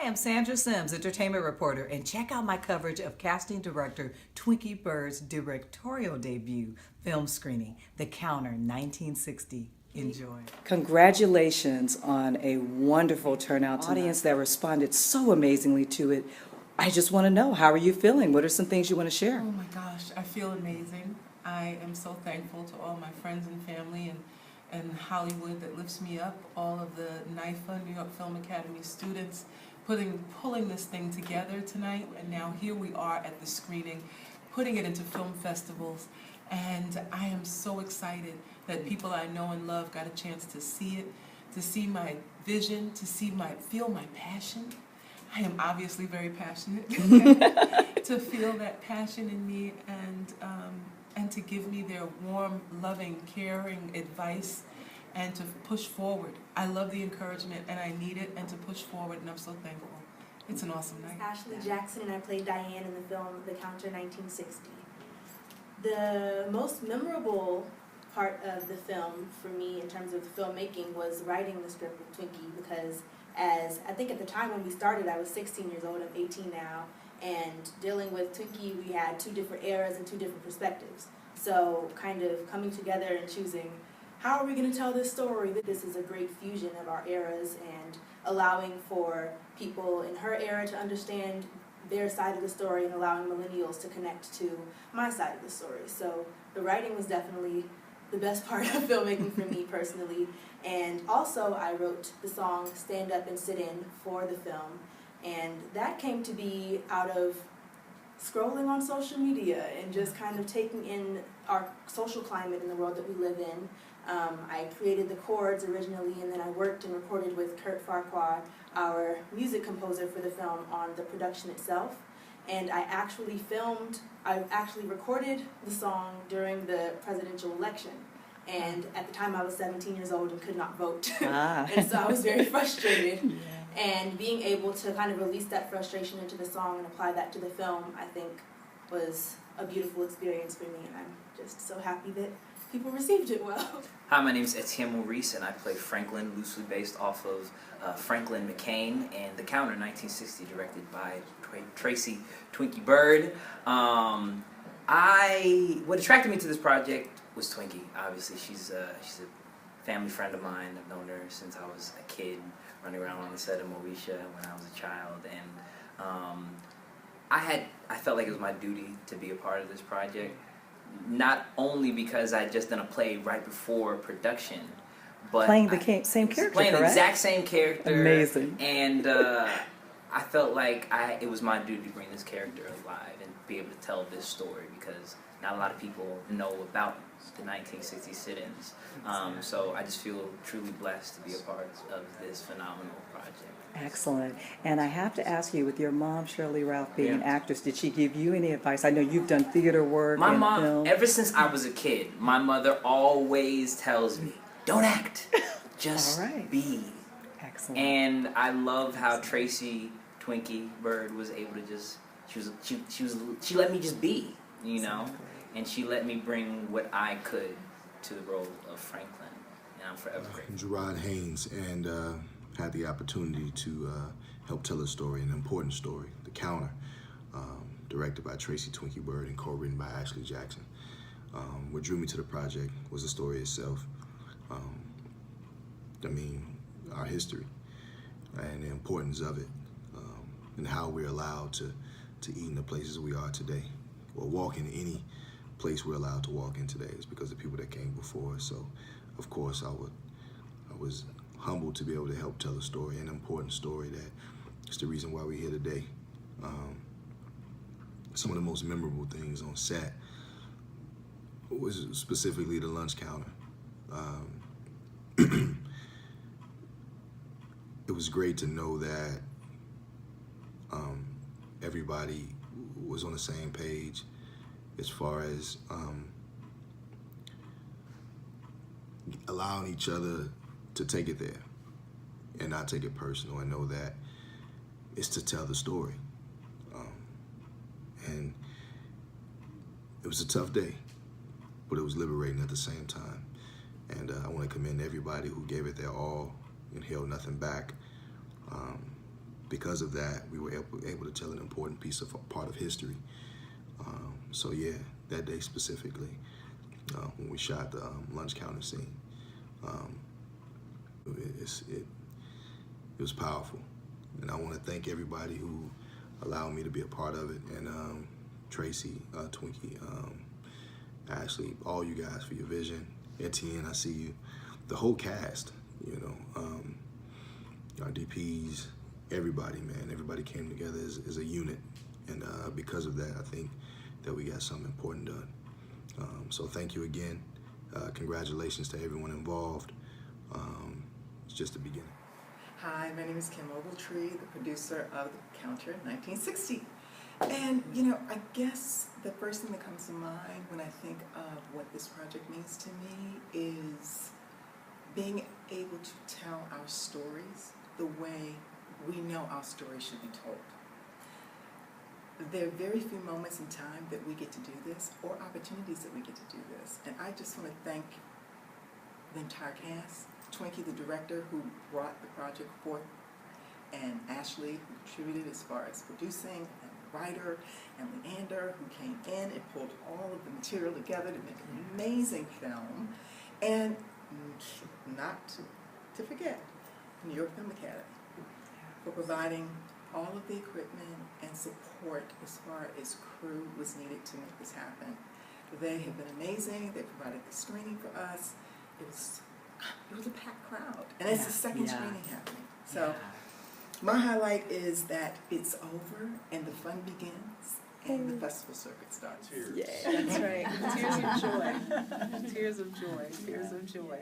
am Sandra Sims, entertainment reporter, and check out my coverage of casting director Twinkie Byrd's directorial debut film screening, The Counter 1960. Enjoy. Congratulations on a wonderful turnout tonight. Audience that responded so amazingly to it. I just want to know, how are you feeling? What are some things you want to share? Oh my gosh, I feel amazing. I am so thankful to all my friends and family and Hollywood that lifts me up, all of the NYFA, New York Film Academy students, pulling this thing together tonight, and now here we are at the screening, putting it into film festivals, and I am so excited that people I know and love got a chance to see it, to see my vision, to feel my passion. I am obviously very passionate. To feel that passion in me and to give me their warm, loving, caring advice and to push forward. I love the encouragement and I need it, and to push forward, and I'm so thankful. It's an awesome night. Ashley Jackson, and I played Diane in the film The Counter 1960. The most memorable part of the film for me in terms of the filmmaking was writing the script with Twinkie, because as I think at the time when we started, I was 16 years old, I'm 18 now, and dealing with Twinkie, we had two different eras and two different perspectives. So kind of coming together and choosing, how are we going to tell this story? This is a great fusion of our eras and allowing for people in her era to understand their side of the story and allowing millennials to connect to my side of the story. So the writing was definitely the best part of filmmaking for me personally. And also I wrote the song Stand Up and Sit In for the film. And that came to be out of scrolling on social media and just kind of taking in our social climate in the world that we live in. I created the chords originally, and then I worked and recorded with Kurt Farquhar, our music composer for the film, on the production itself. And I actually recorded the song during the presidential election. And at the time I was 17 years old and could not vote. And so I was very frustrated. Yeah. And being able to kind of release that frustration into the song and apply that to the film, I think was a beautiful experience for me. And I'm just so happy that people received it well. Hi, my name is Etienne Maurice, and I play Franklin, loosely based off of Franklin McCain and The Counter 1960, directed by Tracy Twinkie Byrd. What attracted me to this project was Twinkie. Obviously, she's a family friend of mine. I've known her since I was a kid, running around on the set of Moesha when I was a child, and I felt like it was my duty to be a part of this project. Not only because I just done a play right before production, but playing the same character, playing correct? the exact same character. Amazing. And I felt like it was my duty to bring this character alive and be able to tell this story, because not a lot of people know about the 1960 sit-ins. So I just feel truly blessed to be a part of this phenomenal project. Excellent. And I have to ask you, with your mom, Shirley Ralph, being an actress, did she give you any advice? I know you've done theater work My and mom, film. ever since I was a kid, my mother always tells me, don't act, just be. Excellent. And I love how Tracy Twinkie Byrd was able to just, she let me just be, you know, and she let me bring what I could to the role of Franklin, and I'm forever grateful. I'm Gerard Haynes, and had the opportunity to help tell a story, an important story, The Counter, directed by Tracy Twinkie Byrd and co-written by Ashley Jackson. What drew me to the project was the story itself. Our history and the importance of it, and how we're allowed to eat in the places we are today, or walk in any place we're allowed to walk in today. Is because of the people that came before us. So, of course, I was humbled to be able to help tell a story, an important story that is the reason why we're here today. Some of the most memorable things on set was specifically the lunch counter. It was great to know that everybody was on the same page as far as allowing each other to take it there and not take it personal, and know that it's to tell the story. And it was a tough day, but it was liberating at the same time. And I want to commend everybody who gave it their all and held nothing back. because of that, we were able to tell an important part of history. So yeah, that day specifically, when we shot the lunch counter scene, it was powerful. And I want to thank everybody who allowed me to be a part of it, and Tracy, Twinkie, Ashley, all you guys for your vision. Etienne, I see you. The whole cast, you know, our DPs, everybody, man. Everybody came together as a unit. And because of that, I think that we got something important done. So thank you again. Congratulations to everyone involved. It's just the beginning. Hi, my name is Kim Ogletree, the producer of The Counter 1960. And, you know, I guess the first thing that comes to mind when I think of what this project means to me is being able to tell our stories the way we know our stories should be told. There are very few moments in time that we get to do this, or opportunities that we get to do this. And I just want to thank the entire cast, Twinkie, the director, who brought the project forth, and Ashley, who contributed as far as producing, and the writer, and Leander, who came in and pulled all of the material together to make an amazing film. And not to forget, New York Film Academy, for providing all of the equipment and support as far as crew was needed to make this happen. They have been amazing. They provided the screening for us. It was a packed crowd, and it's the second screening happening. So my highlight is that it's over and the fun begins and the festival circuit starts. Yeah, that's right. Tears of joy. Tears of joy. Tears of joy.